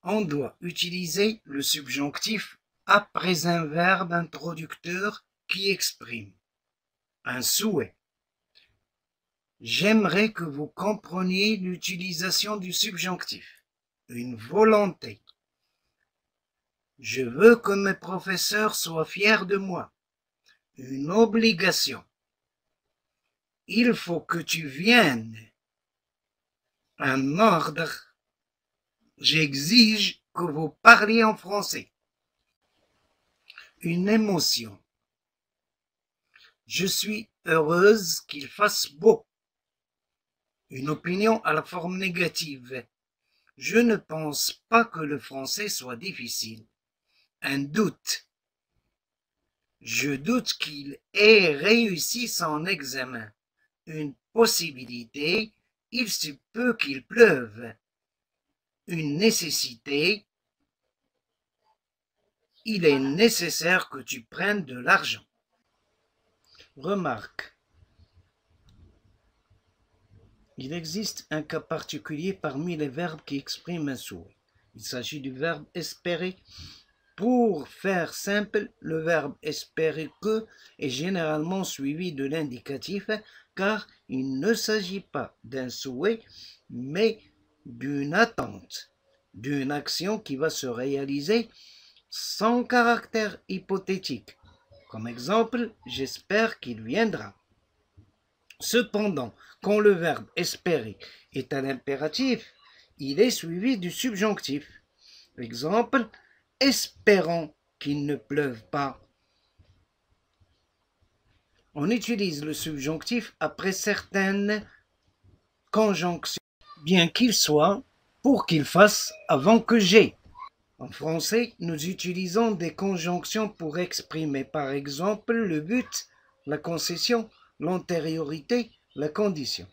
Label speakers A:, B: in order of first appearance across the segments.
A: On doit utiliser le subjonctif après un verbe introducteur qui exprime un souhait. J'aimerais que vous compreniez l'utilisation du subjonctif. Une volonté. Je veux que mes professeurs soient fiers de moi. Une obligation. Il faut que tu viennes. Un ordre. J'exige que vous parliez en français. Une émotion. Je suis heureuse qu'il fasse beau. Une opinion à la forme négative. Je ne pense pas que le français soit difficile. Un doute. Je doute qu'il ait réussi son examen. Une possibilité. Il se peut qu'il pleuve. Une nécessité. Il est nécessaire que tu prennes de l'argent. Remarque. Il existe un cas particulier parmi les verbes qui expriment un souhait. Il s'agit du verbe espérer. Pour faire simple, le verbe espérer que est généralement suivi de l'indicatif car il ne s'agit pas d'un souhait mais d'une attente, d'une action qui va se réaliser sans caractère hypothétique. Comme exemple, j'espère qu'il viendra. Cependant, quand le verbe espérer est à l'impératif, il est suivi du subjonctif. Exemple, espérons qu'il ne pleuve pas. On utilise le subjonctif après certaines conjonctions, bien qu'il soit, pour qu'il fasse, avant que j'ai. En français, nous utilisons des conjonctions pour exprimer par exemple le but, la concession, l'antériorité, la condition.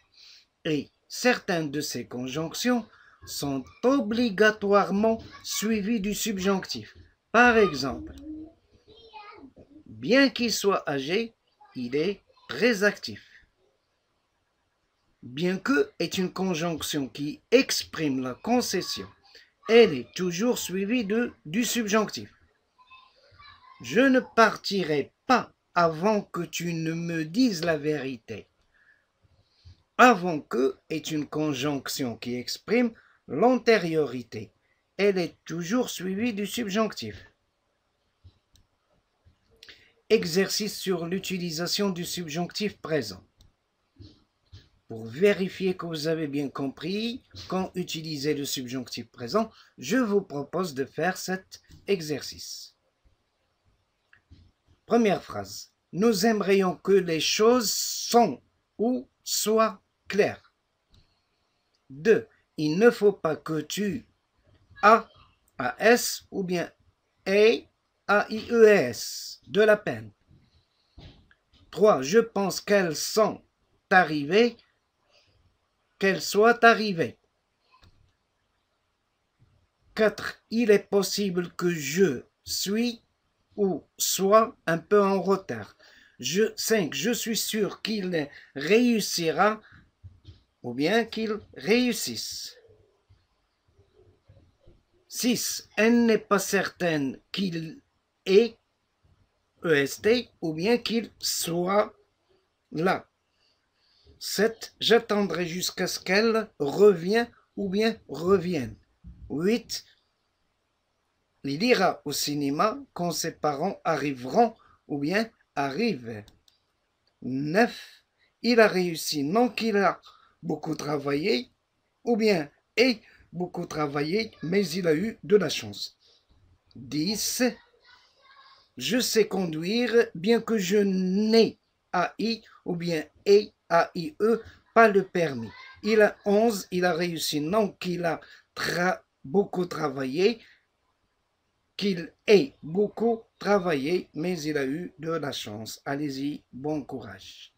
A: Et certaines de ces conjonctions sont obligatoirement suivies du subjonctif. Par exemple, bien qu'il soit âgé, il est très actif. Bien que est une conjonction qui exprime la concession. Elle est toujours suivie du subjonctif. Je ne partirai pas avant que tu ne me dises la vérité. Avant que est une conjonction qui exprime l'antériorité. Elle est toujours suivie du subjonctif. Exercice sur l'utilisation du subjonctif présent. Pour vérifier que vous avez bien compris quand utiliser le subjonctif présent, je vous propose de faire cet exercice. Première phrase. Nous aimerions que les choses sont ou soient claires. 2. Il ne faut pas que tu AS ou bien AIES de la peine. 3. Je pense qu'elles sont arrivées, qu'elles soient arrivées. 4. Il est possible que je suis ou soit un peu en retard. 5. Je suis sûr qu'il réussira ou bien qu'il réussisse. 6. Elle n'est pas certaine qu'il est EST ou bien qu'il soit là. 7. J'attendrai jusqu'à ce qu'elle revienne ou bien revienne. 8. Il ira au cinéma quand ses parents arriveront ou bien arrivent. 9. Il a réussi, non qu'il a beaucoup travaillé ou bien ait beaucoup travaillé, mais il a eu de la chance. 10. Je sais conduire, bien que je n'ai AI ou bien AIE, pas le permis. 11. Il a réussi, non qu'il a beaucoup travaillé, qu'il ait beaucoup travaillé, mais il a eu de la chance. Allez-y, bon courage.